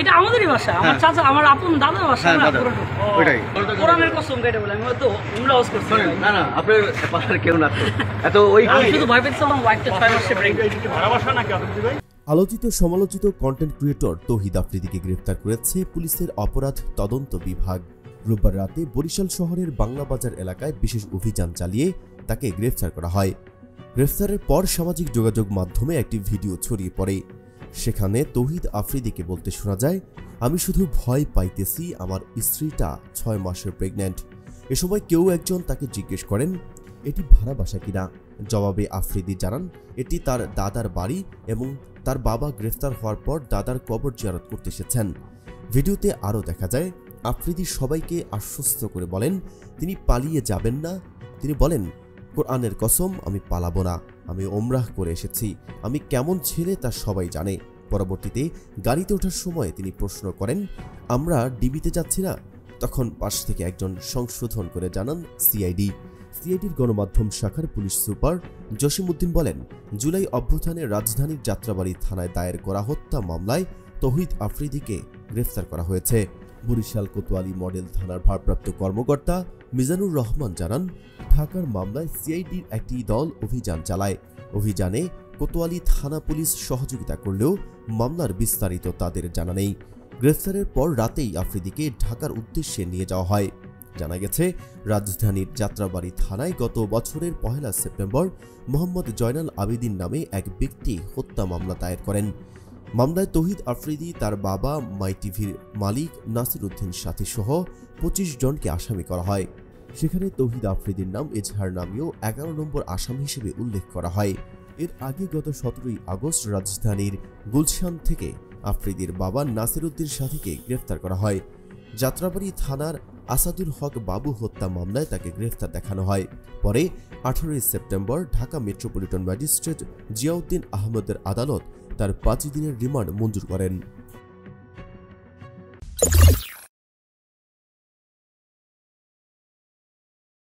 এটা আমাদেরই ভাষা, আমার চাচা, আমার আপন দাদার ভাষা। ওইটাই কোরআনের কসম কেটে বলে আমি হয়তো উমরা হাউস করছি। না না, আপনার পাশে কেউ না, এত ওই আমি শুধু ভয় পেয়েছিলাম ওয়াইফটা 6 মাসে প্রেগন্যান্ট। ভাড়া বাসা নাকি আপনি ভাই? আলোচিত সমালোচিত কন্টেন্ট ক্রিয়েটর তৌহিদ আফ্রিদিকে গ্রেফতার করেছে পুলিশের অপরাধ তদন্ত বিভাগ। রোববার রাতে বরিশাল শহরের বাংলাবাজার এলাকায় বিশেষ অভিযান চালিয়ে তাকে গ্রেফতার করা হয়। গ্রেফতারের পর সামাজিক যোগাযোগ মাধ্যমে একটি ভিডিও ছড়িয়ে পড়ে। সেখানে তৌহিদ আফ্রিদিকে বলতে শোনা যায়, আমি শুধু ভয় পাইতেছি আমার স্ত্রীটা 6 মাসের প্রেগন্যান্ট। এ সময় কেউ একজন তাকে জিজ্ঞেস করেন এটি ভাড়া বাসা কিনা। জবাবে আফ্রিদি জানান এটি তার দাদার বাড়ি এবং তার বাবা গ্রেফতার হওয়ার পর দাদার কবর জিয়ারত করতে এসেছেন। ভিডিওতে আরও দেখা যায় আফ্রিদি সবাইকে আশ্বস্ত করে বলেন তিনি পালিয়ে যাবেন না। তিনি বলেন, কোরআনের কসম আমি পালাবো না, আমি ওমরাহ করে এসেছি, আমি কেমন ছেলে তা সবাই জানে। পরবর্তীতে গাড়িতে ওঠার সময় তিনি প্রশ্ন করেন আমরা ডিবিতে যাচ্ছি না। তখন পাশ থেকে একজন সংশোধন করে জানান সিআইডির গণমাধ্যম শাখার পুলিশ সুপার জসিমউদ্দিন বলেন, জুলাই অভ্যুত্থানে রাজধানীর যাত্রাবাড়ি থানায় দায়ের করা হত্যা মামলায় তৌহিদ আফ্রিদিকে গ্রেফতার করা হয়েছে। বরিশাল কোতোয়ালি মডেল থানার ভারপ্রাপ্ত কর্মকর্তা মিজানুর রহমান জানান, ঢাকার মামলায় সিআইডির একটি দল অভিযান চালায়। অভিযানে কোতোয়ালি থানা পুলিশ সহযোগিতা করলেও মামলার বিস্তারিত তাদের জানা নেই। গ্রেফতারের পর রাতেই আফ্রিদিকে ঢাকার উদ্দেশ্যে নিয়ে যাওয়া হয়। জানা গেছে রাজধানীর যাত্রাবাড়ি থানায় গত বছরের 1 সেপ্টেম্বর মোহাম্মদ জয়নাল আবেদিন নামে এক ব্যক্তি হত্যা মামলা দায়ের করেন। মামলায় তৌহিদ আফ্রিদি, তার বাবা, মাই টিভির মালিক নাসির উদ্দিন সাথী সহ 25 জনকে আসামি করা হয়। সেখানে তৌহিদ আফ্রিদির নাম এজাহার নামেও 11 নম্বর আসামি হিসেবে উল্লেখ করা হয়। এর আগে গত 17 আগস্ট রাজধানীর গুলশান থেকে আফ্রিদির বাবা নাসির উদ্দিন সাথীকে গ্রেফতার করা হয়। যাত্রাবাড়ি থানার আসাদুল হক বাবু হত্যা মামলায় তাকে গ্রেফতার দেখানো হয়। পরে 18 September Dhaka metropolitan magistrate Ziauddin আহমেদের আদালত তার 5 দিনের রিমান্ড মঞ্জুর করেন।